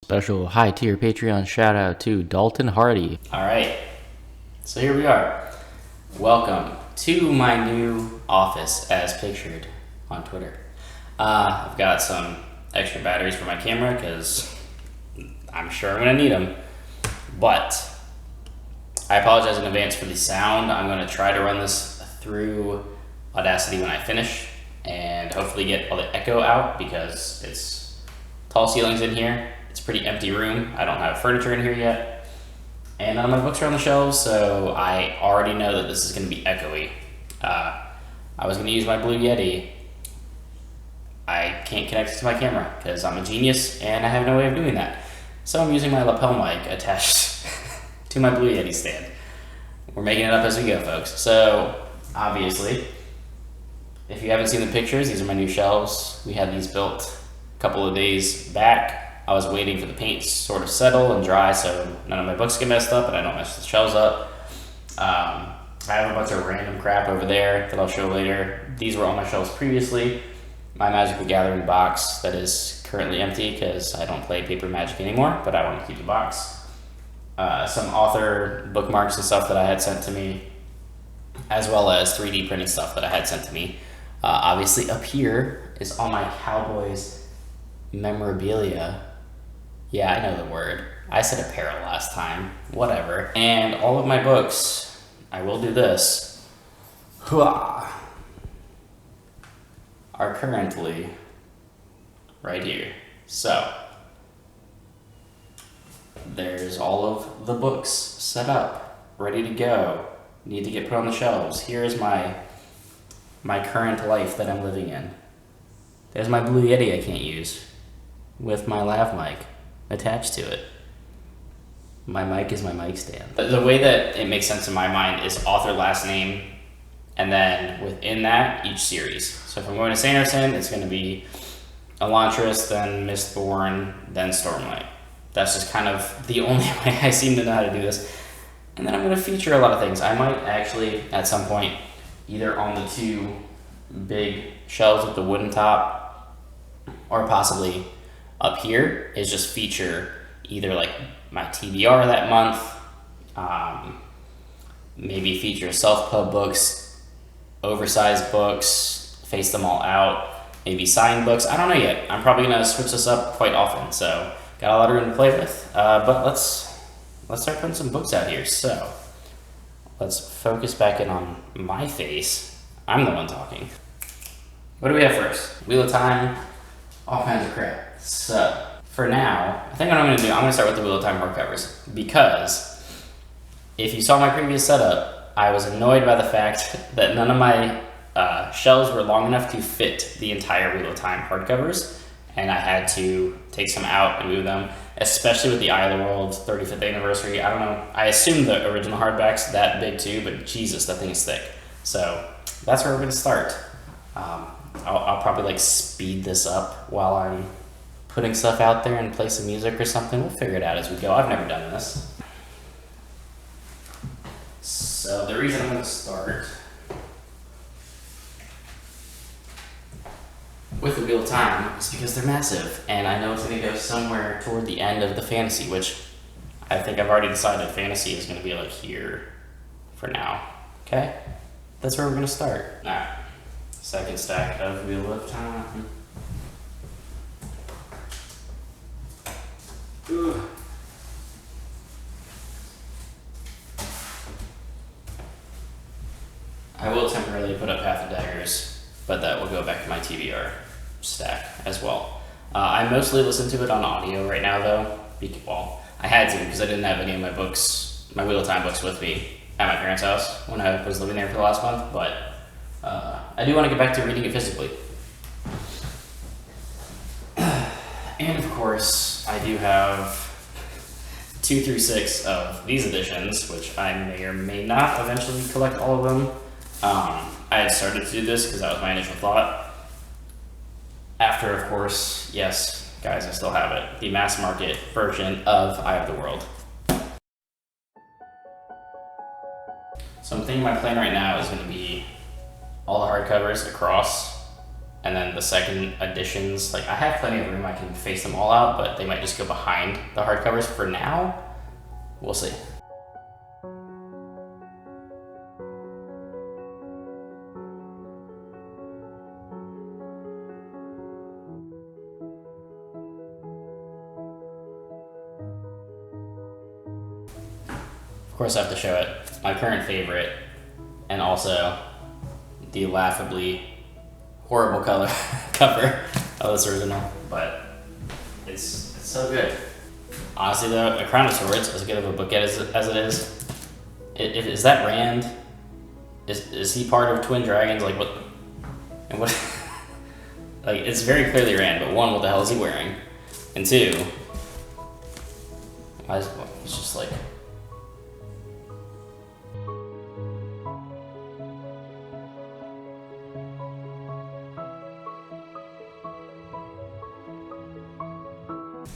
Special high tier Patreon shout out to Dalton Hardy. Alright, so here we are. Welcome to my new office as pictured on Twitter. I've got some extra batteries for my camera because I'm sure I'm going to need them. But I apologize in advance for the sound. I'm going to try to run this through Audacity when I finish and hopefully get all the echo out because it's tall ceilings in here. It's a pretty empty room. I don't have furniture in here yet. And none of my books are on the shelves, so I already know that this is going to be echoey. I was going to use my Blue Yeti. I can't connect it to my camera because I'm a genius and I have no way of doing that. So I'm using my lapel mic attached to my Blue Yeti stand. We're making it up as we go, folks. So obviously, if you haven't seen the pictures, these are my new shelves. We had these built a couple of days back. I was waiting for the paint to sort of settle and dry so none of my books get messed up and I don't mess the shelves up. I have a bunch of random crap over there that I'll show later. These were on my shelves previously. My Magic the Gathering box that is currently empty because I don't play paper Magic anymore, but I want to keep the box. Some author bookmarks and stuff that I had sent to me, as well as 3D printing stuff that I had sent to me. Obviously up here is all my Cowboys memorabilia. Yeah, I know the word. I said apparel last time. Whatever. And all of my books, I will do this, are currently right here. So, there's all of the books set up, ready to go. Need to get put on the shelves. Here's my current life that I'm living in. There's my Blue Yeti I can't use with my lav mic attached to it. My mic is my mic stand. The way that it makes sense in my mind is author last name, and then within that, each series. So if I'm going to Sanderson, it's going to be Elantris, then Mistborn, then Stormlight. That's just kind of the only way I seem to know how to do this. And then I'm going to feature a lot of things. I might actually, at some point, either on the two big shelves with the wooden top, or possibly up here, is just feature either like my TBR that month, maybe feature self-pub books, oversized books, face them all out, maybe signed books. I don't know yet. I'm probably gonna switch this up quite often, so got a lot of room to play with. But let's start putting some books out here. So let's focus back in on my face. I'm the one talking. What do we have first? Wheel of Time, all kinds of crap. So for now, I think what I'm going to do, I'm going to start with the Wheel of Time hardcovers, because if you saw my previous setup, I was annoyed by the fact that none of my shelves were long enough to fit the entire Wheel of Time hardcovers, and I had to take some out and move them, especially with the Eye of the World 35th anniversary. I don't know, I assume the original hardback's that big too, but Jesus, that thing is thick. So that's where we're going to start. I'll probably like speed this up while I'm putting stuff out there and play some music or something. We'll figure it out as we go. I've never done this. So the reason I'm going to start with the Wheel of Time is because they're massive, and I know it's going to go somewhere toward the end of the fantasy, which I think I've already decided fantasy is going to be like here for now. Okay? That's where we're going to start. Alright. Second stack of Wheel of Time. Ugh. I will temporarily put up Path of Daggers, but that will go back to my TBR stack as well. I mostly listen to it on audio right now, though. Well, I had to because I didn't have any of my books, my Wheel of Time books, with me at my parents' house when I was living there for the last month, but I do want to get back to reading it physically. And of course, I do have 2 through 6 of these editions, which I may or may not eventually collect all of them. I had started to do this because that was my initial thought. After, of course, yes, guys, I still have it, the mass market version of Eye of the World. So I'm thinking my plan right now is going to be all the hardcovers across And then the second editions, like I have plenty of room, I can face them all out, but they might just go behind the hardcovers for now. We'll see. Of course I have to show it. My current favorite, and also the laughably horrible color cover of this original, but it's so good. Honestly though, A Crown of Swords, as good of a book as it is that Rand? Is he part of Twin Dragons? Like what? And what? Like it's very clearly Rand, but one, what the hell is he wearing? And two, it's just like.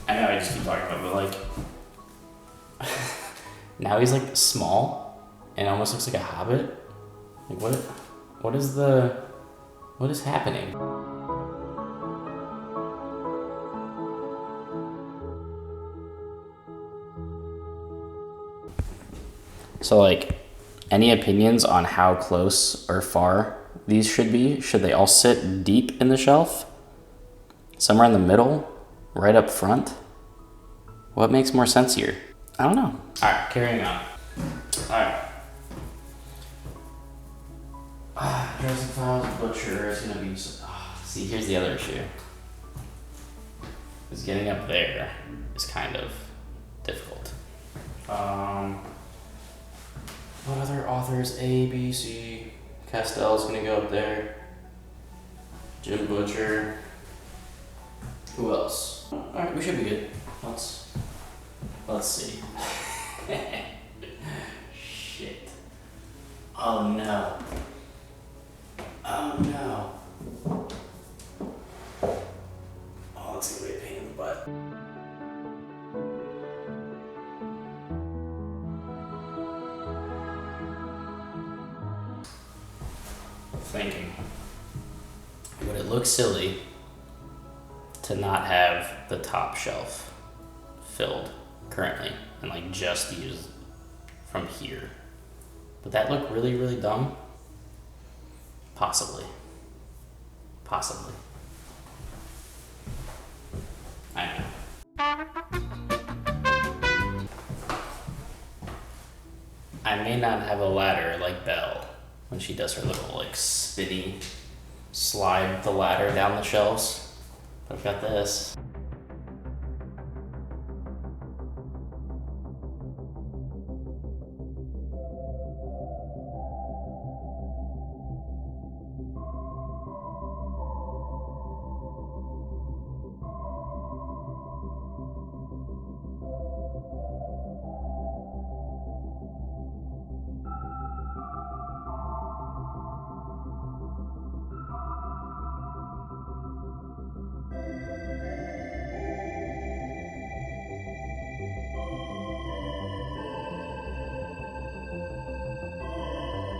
I know I just keep talking about it, but like now he's like small and almost looks like a hobbit. Like what is happening? So like any opinions on how close or far these should be? Should they all sit deep in the shelf? Somewhere in the middle? Right up front? What makes more sense here? I don't know. Alright, carrying on. Alright. Dressing Files, Butcher is gonna be. See, here's the other issue. Is getting up there is kind of difficult. What other authors? A, B, C. Castell's gonna go up there. Jim Butcher. Who else? Alright, we should be good. Let's see. Shit. Oh no. Oh no. Oh, that's gonna be a pain in the butt. Thinking. Would it look silly to not have the top shelf filled currently and like just use from here? Would that look really, really dumb? Possibly. Possibly. I know. I may not have a ladder like Belle when she does her little like spinny slide the ladder down the shelves. But I've got this.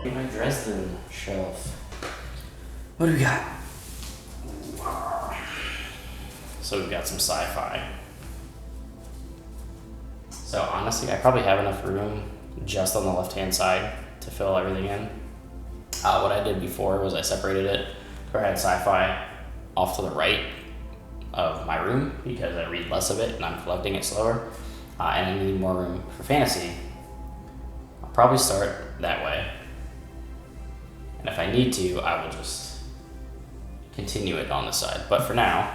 My Dresden shelf. What do we got? So we've got some sci-fi. So honestly, I probably have enough room just on the left-hand side to fill everything in. What I did before was I separated it where I had sci-fi off to the right of my room because I read less of it and I'm collecting it slower. And I need more room for fantasy. I'll probably start that way. And if I need to, I will just continue it on the side. But for now,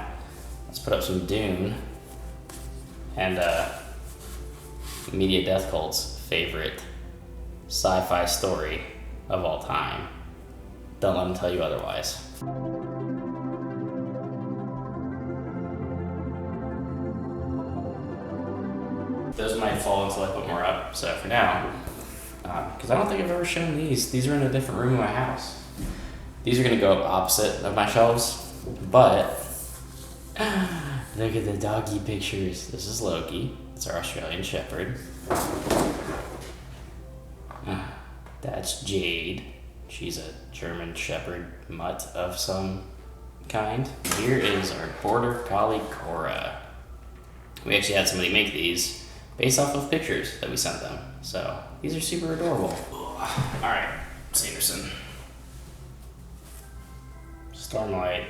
let's put up some Dune and Media Death Cult's favorite sci-fi story of all time. Don't let them tell you otherwise. Those might fall until I put more up. So for now, because I don't think I've ever shown these. These are in a different room in my house. These are going to go up opposite of my shelves, but look at the doggy pictures. This is Loki. It's our Australian Shepherd. That's Jade. She's a German Shepherd mutt of some kind. Here is our Border Collie Cora. We actually had somebody make these based off of pictures that we sent them. So these are super adorable. Alright, Sanderson. Stormlight.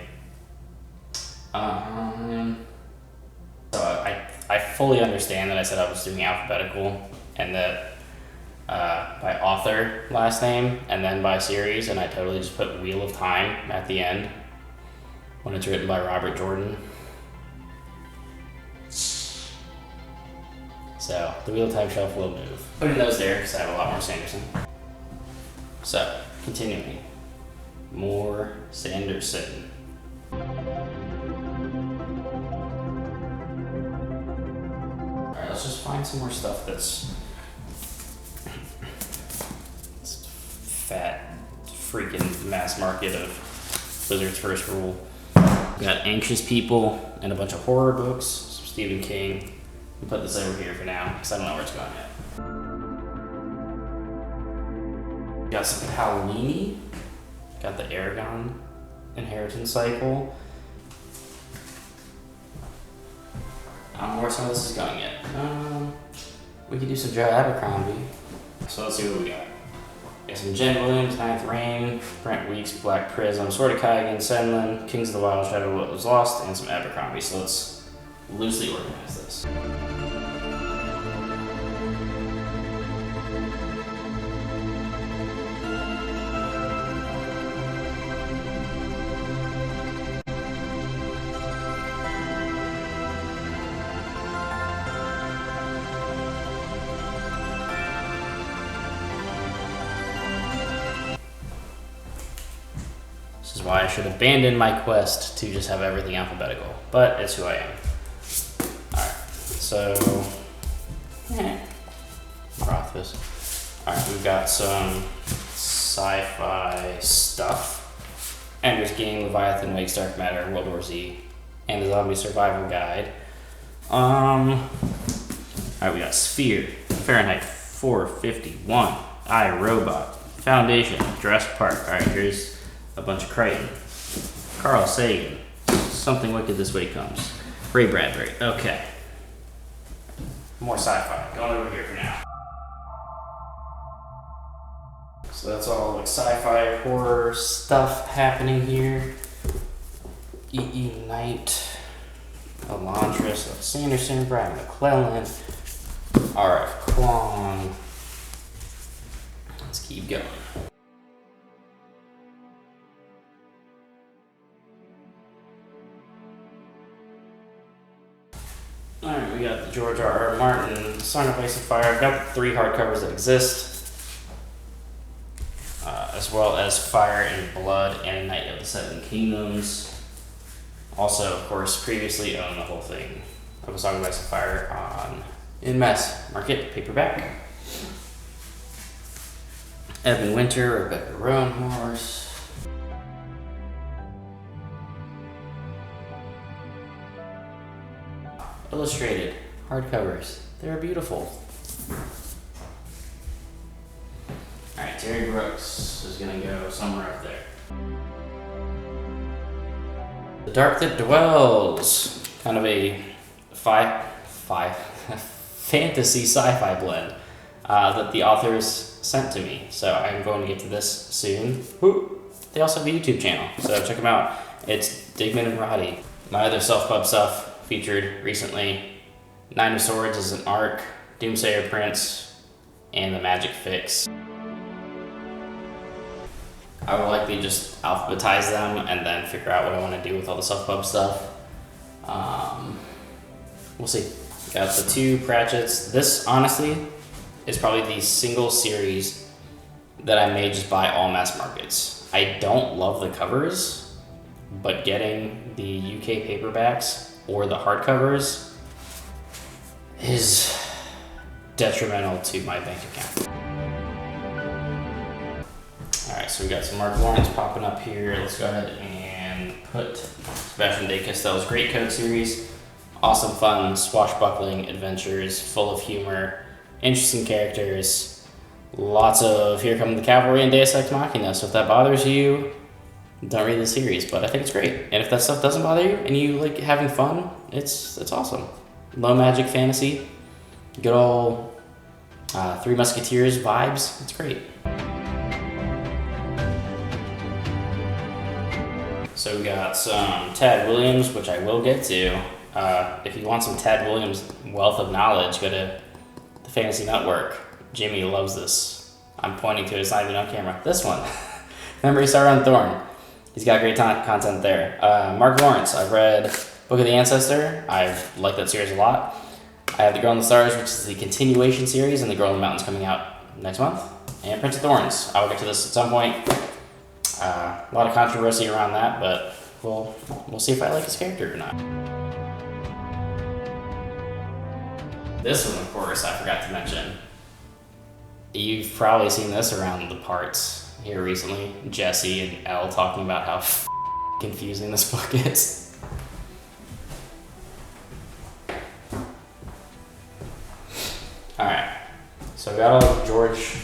So I fully understand that I said I was doing alphabetical and that by author last name and then by series, and I totally just put Wheel of Time at the end when it's written by Robert Jordan. So the Wheel of Time shelf will move. Putting those there because I have a lot more Sanderson. So continuing, more Sanderson. Alright, let's just find some more stuff that's fat freaking mass market of Wizard's First Rule. We got Anxious People and a bunch of horror books, some Stephen King. We'll put this over here for now because I don't know where it's going yet. Got some Halloween-y. Got the Aragon Inheritance Cycle. I don't know where some of this is going yet. We could do some Joe Abercrombie. So let's see what we got. Got some Jen Williams, Ninth Reign, Brent Weeks, Black Prism, Sword of Kaigan, Senlin, Kings of the Wild, Shadow of What Was Lost, and some Abercrombie. So let's loosely organize this. This is why I should abandon my quest to just have everything alphabetical, but it's who I am. Alright, so, Rothfuss. Alright, we've got some sci-fi stuff. Ender's Game, Leviathan, Wakes, Dark Matter, World War Z, and the Zombie Survival Guide. Alright, we got Sphere, Fahrenheit 451, I, Robot, Foundation, Jurassic Park. Alright, here's a bunch of Crichton. Carl Sagan, Something Wicked This Way Comes. Ray Bradbury, okay. More sci-fi, going over here for now. So that's all like sci-fi horror stuff happening here. E.E. Knight, Elantris, Sanderson, Brian McClellan, R.F. Kwong. Let's keep going. Alright, we got the George R.R. Martin, Song of Ice and Fire. I've got the 3 hardcovers that exist, as well as Fire and Blood and Night of the Seven Kingdoms. Also, of course, previously owned the whole thing of A Song of Ice and Fire on in mass market paperback. Evan Winter, Rebecca Roanhorse. Illustrated hardcovers. They're beautiful. Alright, Terry Brooks is gonna go somewhere up there. The Dark That Dwells. Kind of a fantasy sci-fi blend that the authors sent to me. So I'm going to get to this soon. Ooh, they also have a YouTube channel, so check them out. It's Digman and Roddy. My other self-pub stuff featured recently. Nine of Swords is an arc, Doomsayer Prince, and the Magic Fix. I will likely just alphabetize them and then figure out what I want to do with all the self-pub stuff. We'll see. Got the 2 Pratchett's. This, honestly, is probably the single series that I may just buy all mass markets. I don't love the covers, but getting the UK paperbacks or the hardcovers is detrimental to my bank account. Alright, so we got some Mark Lawrence popping up here. Let's go ahead and put Sebastian de Castell's Greatcoat series. Awesome, fun, swashbuckling adventures, full of humor, interesting characters, lots of Here Come the Cavalry and Deus Ex Machina. So if that bothers you, don't read the series, but I think it's great. And if that stuff doesn't bother you and you like having fun, it's awesome. Low magic fantasy, good old Three Musketeers vibes. It's great. So we got some Tad Williams, which I will get to. If you want some Tad Williams wealth of knowledge, go to the Fantasy Network. Jimmy loves this. I'm pointing to it, it's not even on camera. This one. Memory Star on Thorn. He's got great content there. Mark Lawrence, I've read Book of the Ancestor. I've liked that series a lot. I have The Girl in the Stars, which is the continuation series, and The Girl in the Mountains coming out next month. And Prince of Thorns. I will get to this at some point. A lot of controversy around that, but we'll see if I like his character or not. This one, of course, I forgot to mention. You've probably seen this around the parts here recently. Jesse and Elle talking about how confusing this book is. Alright, so I got all of George,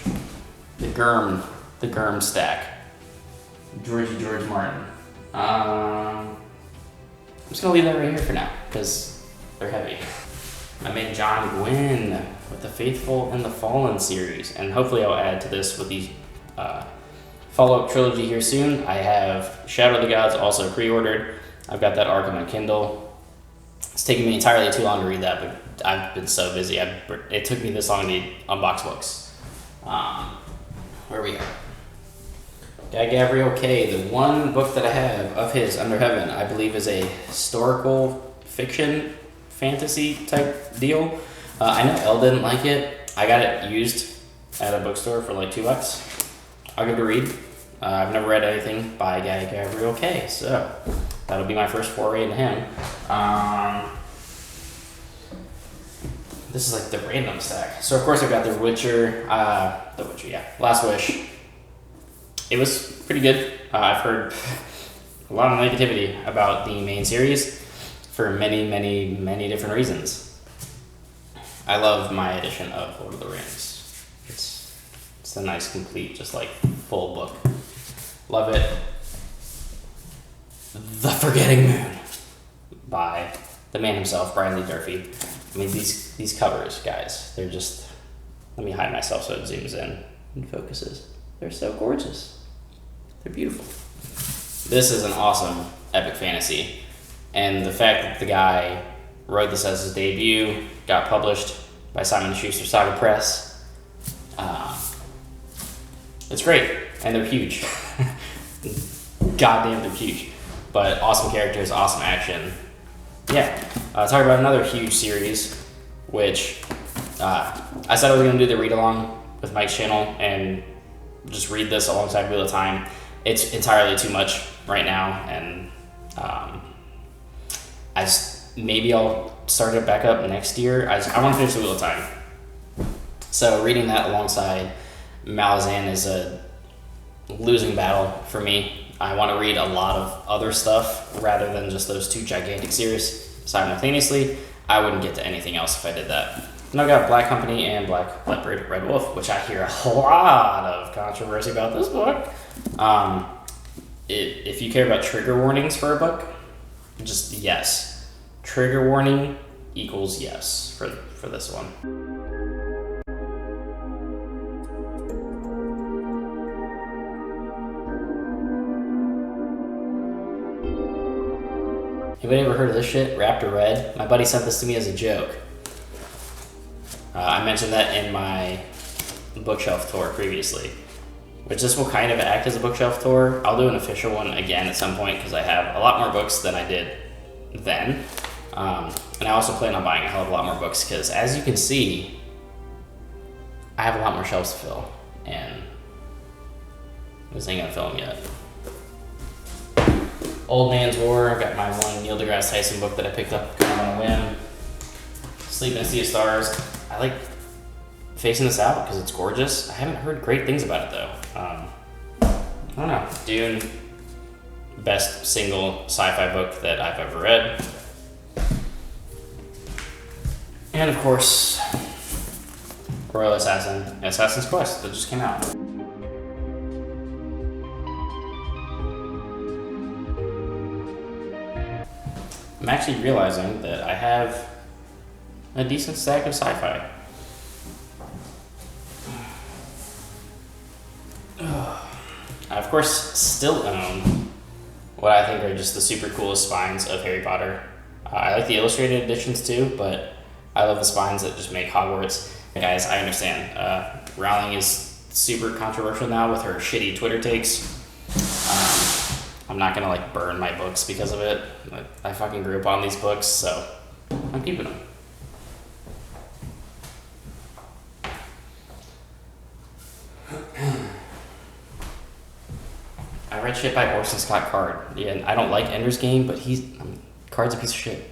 the Germ stack. George Martin. I'm just gonna leave that right here for now, because they're heavy. I made John Gwynn with the Faithful and the Fallen series, and hopefully I'll add to this with the follow-up trilogy here soon. I have Shadow of the Gods also pre-ordered. I've got that arc on my Kindle. It's taken me entirely too long to read that, but I've been so busy. It took me this long to unbox books. Where are we at? Guy Gabriel K. The one book that I have of his, Under Heaven, I believe is a historical fiction fantasy type deal. I know Elle didn't like it. I got it used at a bookstore for like $2. I'll give it a read. I've never read anything by Guy Gabriel K, so that'll be my first foray into him. This is like the random stack. So of course I've got The Witcher, Last Wish. It was pretty good. I've heard a lot of negativity about the main series for many different reasons. I love my edition of Lord of the Rings. It's a nice, complete, just like full book. Love it. The Forgetting Moon by the man himself, Brian Lee Durfee. I mean, these covers, guys, they're just, let me hide myself so it zooms in and focuses. They're so gorgeous. They're beautiful. This is an awesome epic fantasy. And the fact that the guy wrote this as his debut, got published by Simon & Schuster Saga Press, it's great. And they're huge. Goddamn, they're huge. But awesome characters, awesome action. Yeah. Talk about another huge series, which I said I was going to do the read-along with Mike's channel and just read this alongside Wheel of Time. It's entirely too much right now, and maybe I'll start it back up next year. I want to finish the Wheel of Time. So reading that alongside Malazan is a losing battle for me. I want to read a lot of other stuff rather than just those two gigantic series simultaneously. I wouldn't get to anything else if I did that. And I've got Black Company and Black Leopard, Red Wolf, which I hear a lot of controversy about this book. If you care about trigger warnings for a book, just yes. Trigger warning equals yes for this one. Anybody ever heard of this shit? Raptor Red? My buddy sent this to me as a joke. I mentioned that in my bookshelf tour previously, which this will kind of act as a bookshelf tour. I'll do an official one again at some point because I have a lot more books than I did then. And I also plan on buying a hell of a lot more books because, as you can see, I have a lot more shelves to fill, and this ain't gonna fill them yet. Old Man's War, I've got my one Neil deGrasse Tyson book that I picked up kind of on a whim. Sleep in a Sea of Stars. I like facing this out because it's gorgeous. I haven't heard great things about it though. I don't know. Dune, best single sci-fi book that I've ever read. And of course, Royal Assassin, Assassin's Quest that just came out. I'm actually realizing that I have a decent stack of sci-fi. I, of course, still own what I think are just the super coolest spines of Harry Potter. I like the illustrated editions too, but I love the spines that just make Hogwarts. Guys, I understand. Rowling is super controversial now with her shitty Twitter takes. I'm not gonna like burn my books because of it. I fucking grew up on these books, so I'm keeping them. I read shit by Orson Scott Card. Yeah, and I don't like Ender's Game, but Card's a piece of shit.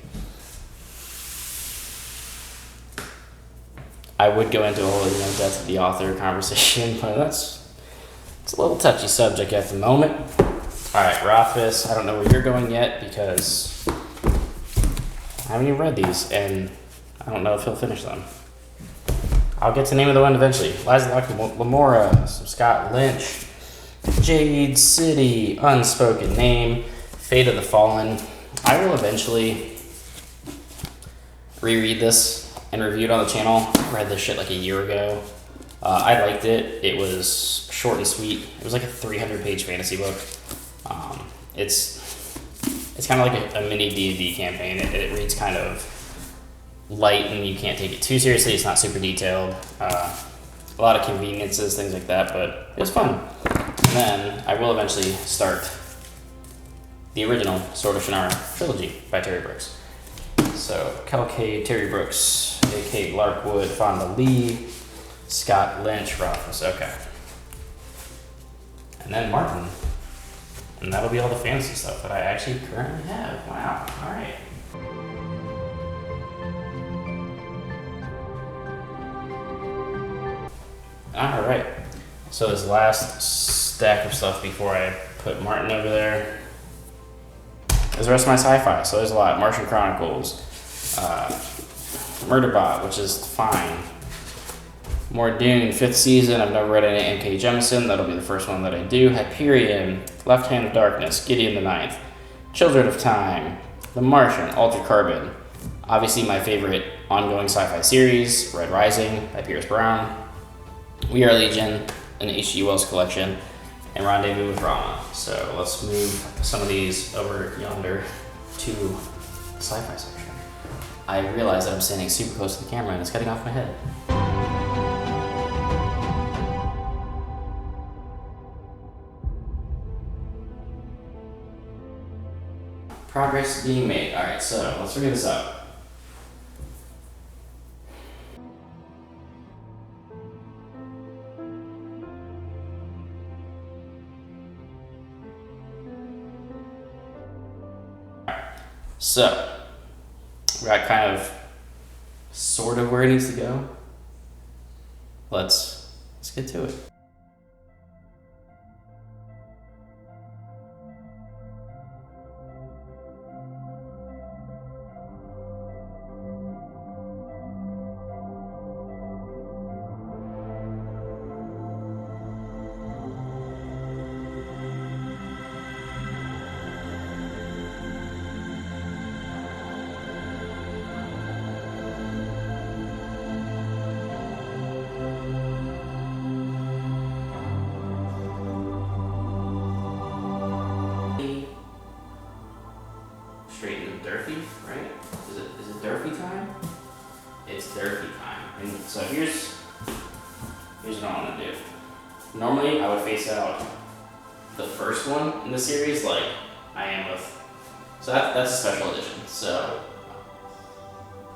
I would go into a whole death of the author conversation, but it's a little touchy subject at the moment. All right, Rothfuss, I don't know where you're going yet because I haven't even read these, and I don't know if he'll finish them. I'll get to the name of the one eventually. Liza Lamora, some Scott Lynch, Jade City, Unspoken Name, Fate of the Fallen. I will eventually reread this and review it on the channel. I read this shit like a year ago. I liked it. It was short and sweet. It was like a 300-page fantasy book. It's kind of like a mini D&D campaign. It reads kind of light and you can't take it too seriously. It's not super detailed. A lot of conveniences, things like that, but it was fun. And then I will eventually start the original Sword of Shannara trilogy by Terry Brooks. So Calcade, Terry Brooks, A.K. Larkwood, Fonda Lee, Scott Lynch, Rothfuss. Okay. And then Martin. And that'll be all the fantasy stuff that I actually currently have. Wow. All right. All right. So this last stack of stuff before I put Martin over there is the rest of my sci-fi. So there's a lot. Martian Chronicles, Murderbot, which is fine. More Dune, 5th season. I've never read any M.K. Jemisin. That'll be the first one that I do. Hyperion, Left Hand of Darkness, Gideon the Ninth, Children of Time, The Martian, Altered Carbon. Obviously my favorite ongoing sci-fi series, Red Rising by Pierce Brown, We Are Legion, an H.G. Wells collection, and Rendezvous with Rama. So let's move some of these over yonder to the sci-fi section. I realize that I'm standing super close to the camera and it's cutting off my head. Progress being made. All right, so let's figure this out. So, we got kind of sort of where it needs to go. Let's get to it. Straight into Durfee, right? Is it Durfee time? It's Durfee time. And so here's what I want to do. Normally I would face out the first one in the series like I am with. So that's a special edition. So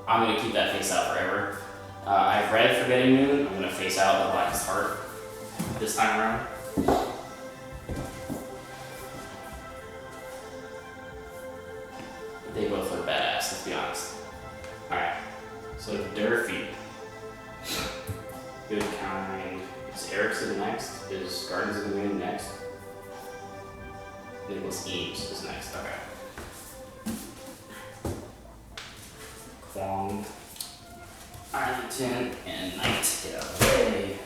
I'm gonna keep that face out forever. I've read Forgetting Moon. I'm gonna face out the Blackest Heart this time around. They both look badass, let's be honest. Alright, so Durfee. Good Kind. Is Erickson next? Is Gardens of the Moon next? Nicholas Eames is next, okay. Kwong, Arlington, and Knight. Get out of the way.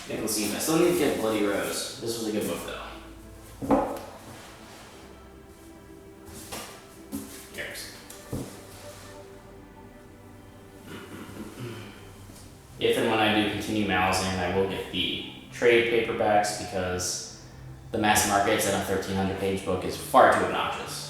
Nicholas Eames. I still need to get Bloody Rose. This was a good book though. If and when I do continue mousing, I will get the trade paperbacks because the mass markets in a 1,300 page book is far too obnoxious.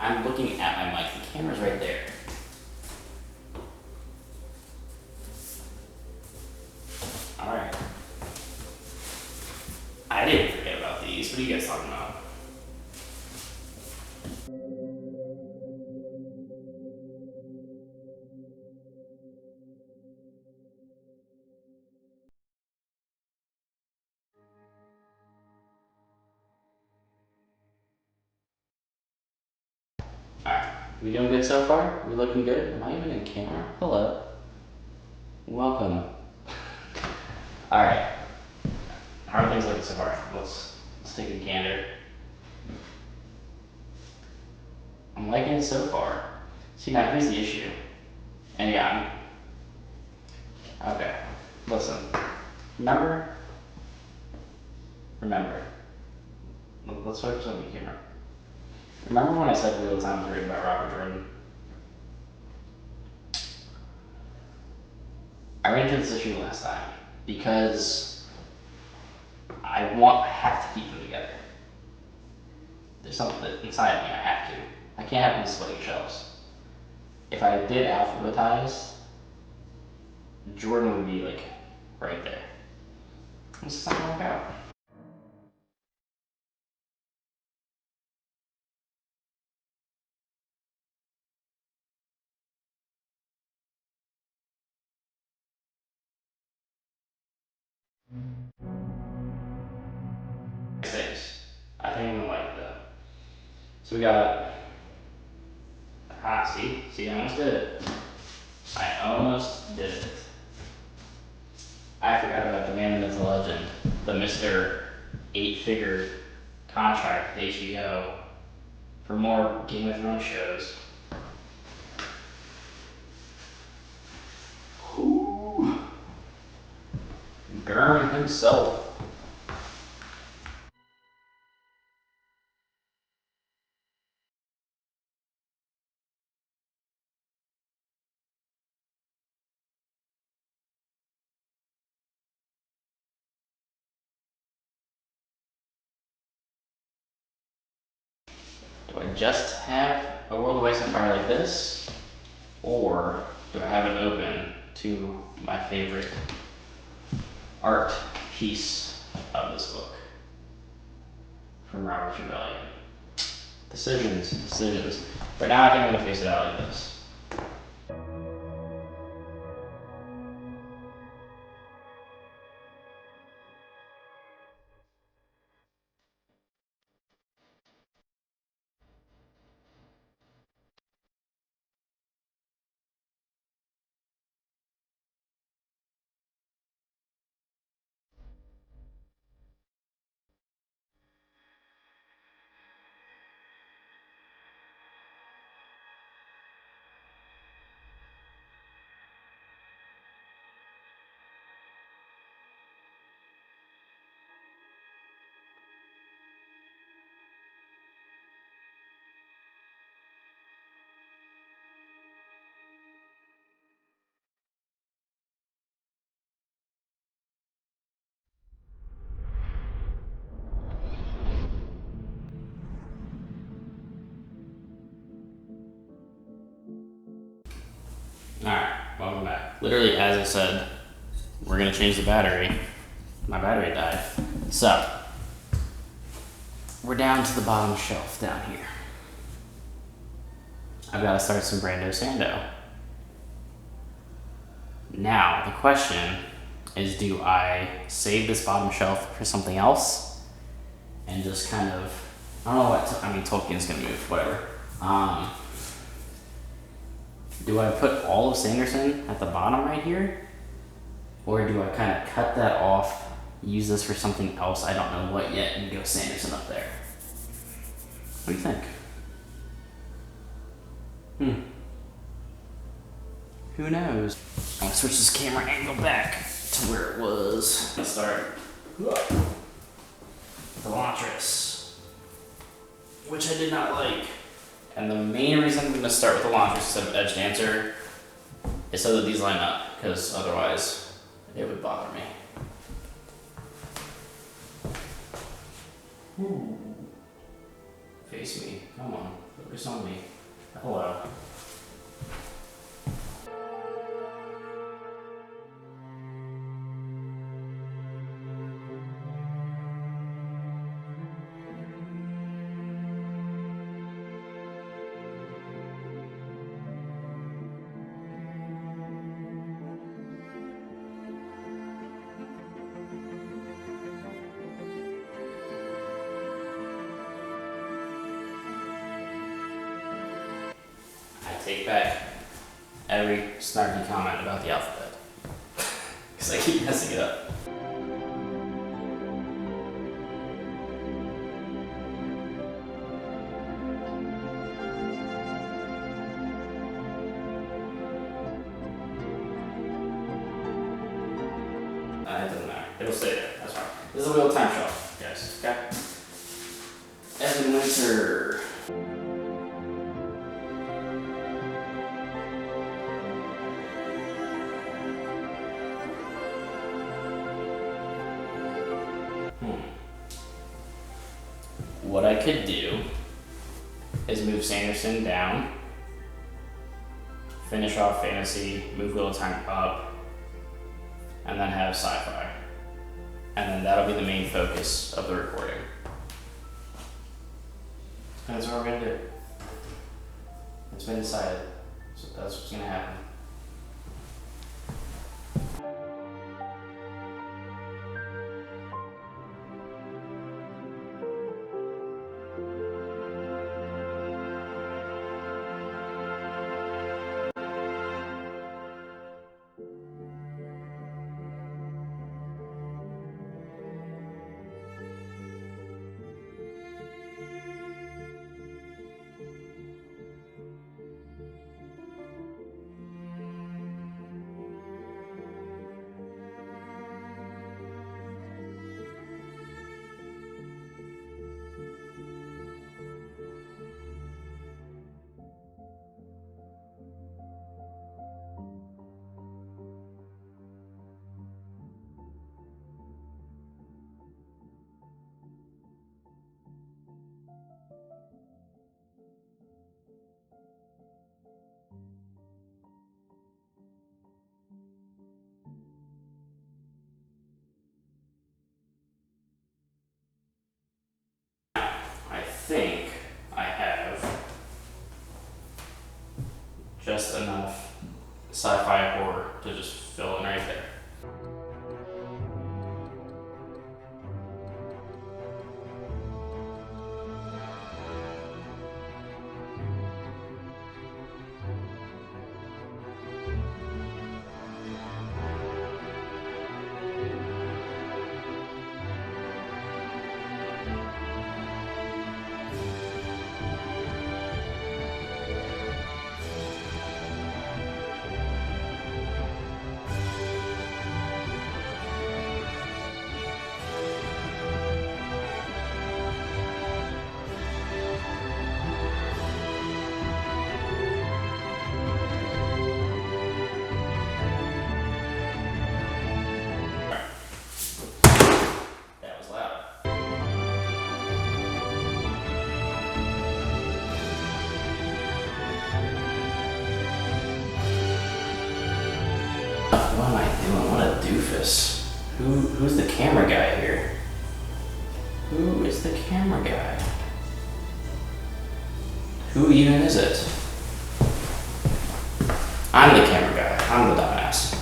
I'm looking at my mic. The camera's right there. All right. I didn't forget about these. What are you guys talking about? Alright. We doing good so far? We looking good? Am I even in camera? Hello. Welcome. Alright. How are things looking so far? Let's take a gander. I'm liking it so far. See, now here's the issue. And yeah, okay. Listen. Remember? Let's focus on the camera. Remember when I said Wheel of Time was written by Robert Jordan? I ran into this issue last time because I have to keep them together. There's something that inside me I have to. I can't have them splitting shelves. If I did alphabetize, Jordan would be like right there. This is not gonna work out. Things. I think I'm gonna like that. So we got, see, I almost did it. I almost did it. I forgot about the man, myth, the legend, the Mr. 8-figure contract with HBO for more Game of Thrones shows. Ooh. Gurn himself. Do I just have a World of Ice and Fire like this? Or do I have it open to my favorite art piece of this book from Robert Jordan? Decisions. But now I think I'm gonna face it out like this. Alright, welcome back. Literally, as I said, we're gonna change the battery. My battery died. So, we're down to the bottom shelf down here. I've gotta start some brand new Sando. Now, the question is, do I save this bottom shelf for something else? And just kind of, I don't know what, I mean, Tolkien's gonna move, whatever. Do I put all of Sanderson at the bottom right here? Or do I kind of cut that off, use this for something else, I don't know what yet, and go Sanderson up there? What do you think? Who knows? I'm gonna switch this camera angle back to where it was. Let's start with the Elantris, which I did not like. And the main reason I'm gonna start with the Elantris instead of Edge Dancer is so that these line up, because otherwise it would bother me. Ooh. Face me, come on, focus on me. Hello. Take back every snarky comment about the alphabet, because I keep messing it up. It doesn't matter. It'll stay there. That's fine. This is a real time shelf, guys. Okay. Evan Winter. What I could do is move Sanderson down, finish off Fantasy, move Wheel of Time up, and then have Sci-fi. And then that'll be the main focus of the recording. And that's what we're gonna do. It's been decided, so that's what's gonna happen. I think I have just enough sci-fi horror to just fill in right there. What am I doing? What a doofus. Who's the camera guy here? Who is the camera guy? Who even is it? I'm the camera guy. I'm the dumbass.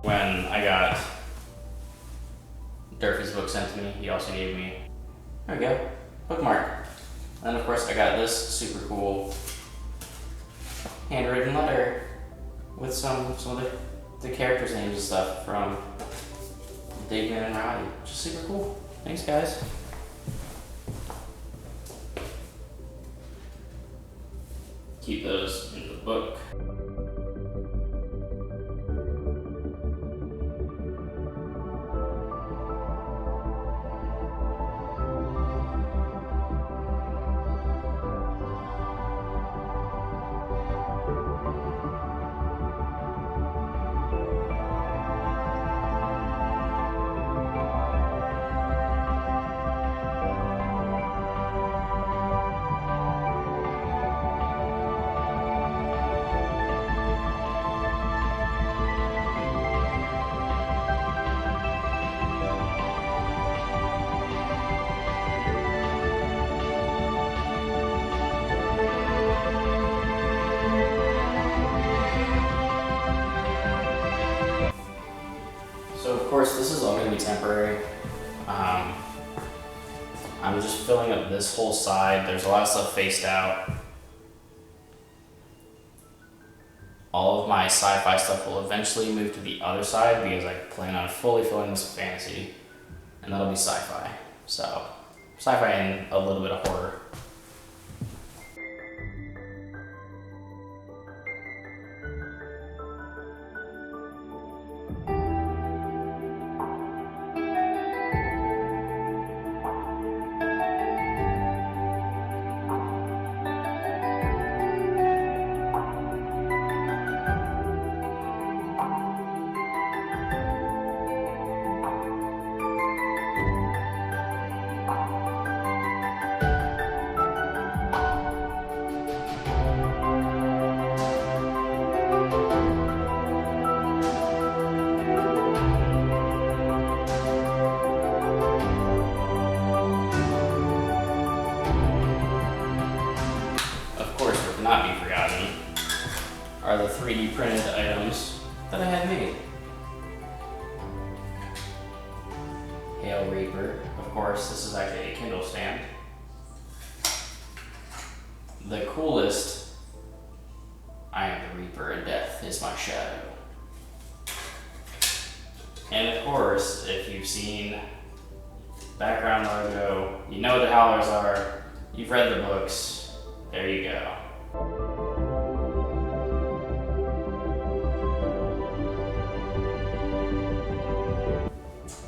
When I got Durfee's book sent to me, he also gave me, there we go, bookmark. And of course I got this super cool handwritten letter with some of the characters' names and stuff from Dignan and Roddy, which is super cool. Thanks guys. Keep those in the book. So of course this is all going to be temporary. I'm just filling up this whole side. There's a lot of stuff faced out. All of my sci-fi stuff will eventually move to the other side because I plan on fully filling this with fantasy, and that'll be sci-fi. So sci-fi and a little bit of horror. Not be forgotten are the 3D printed items that I had made. Hail Reaper, of course, this is actually a Kindle stand. The coolest, I am the Reaper and death is my shadow. And of course, if you've seen background logo, you know what the Howlers are, you've read the books, there you go.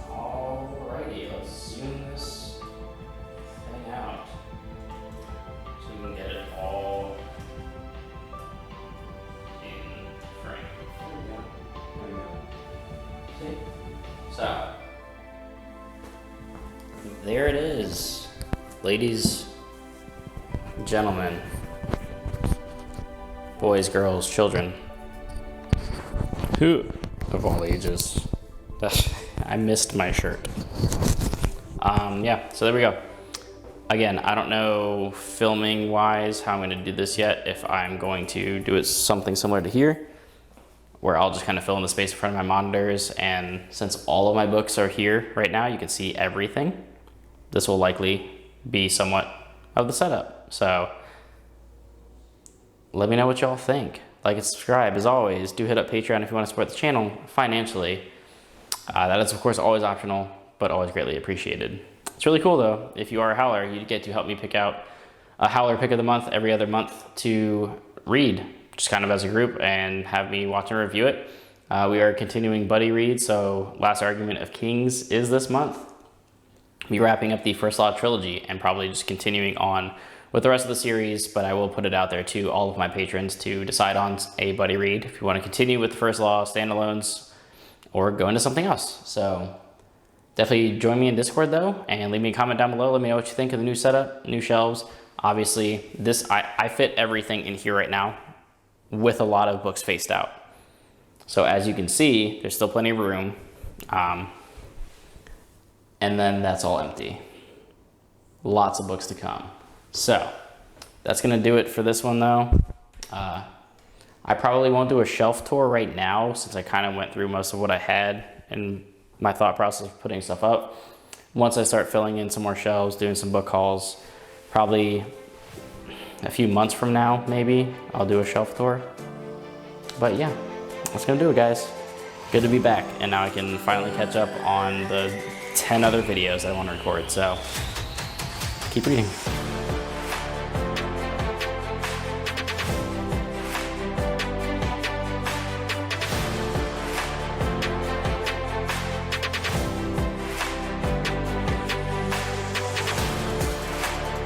Alrighty, let's zoom this thing out so we can get it all in frame. There we go. See? So, there it is, ladies, gentlemen. Boys, girls, children, who of all ages. I missed my shirt. Yeah, so there we go. Again, I don't know filming wise how I'm going to do this yet, if I'm going to do it something similar to here, where I'll just kind of fill in the space in front of my monitors, and since all of my books are here right now, you can see everything. This will likely be somewhat of the setup. So let me know what y'all think. like and subscribe. As always, do hit up Patreon if you want to support the channel financially. That is, of course, always optional, but always greatly appreciated. It's really cool, though. If you are a howler, you get to help me pick out a howler pick of the month every other month to read, just kind of as a group, and have me watch and review it. We are continuing buddy read, so Last Argument of Kings is this month. Be wrapping up the First Law trilogy and probably just continuing on with the rest of the series, but I will put it out there to all of my patrons to decide on a buddy read if you want to continue with the First Law standalones or go into something else. So definitely join me in Discord though, and leave me a comment down below. Let me know what you think of the new setup, new shelves. Obviously, I fit everything in here right now with a lot of books faced out. So as you can see, there's still plenty of room. And then that's all empty. Lots of books to come. So that's gonna do it for this one though. I probably won't do a shelf tour right now since I kind of went through most of what I had and my thought process of putting stuff up. Once I start filling in some more shelves, doing some book hauls, probably a few months from now, maybe I'll do a shelf tour. But yeah, that's gonna do it, guys. Good to be back, and now I can finally catch up on the 10 other videos I want to record, so keep reading.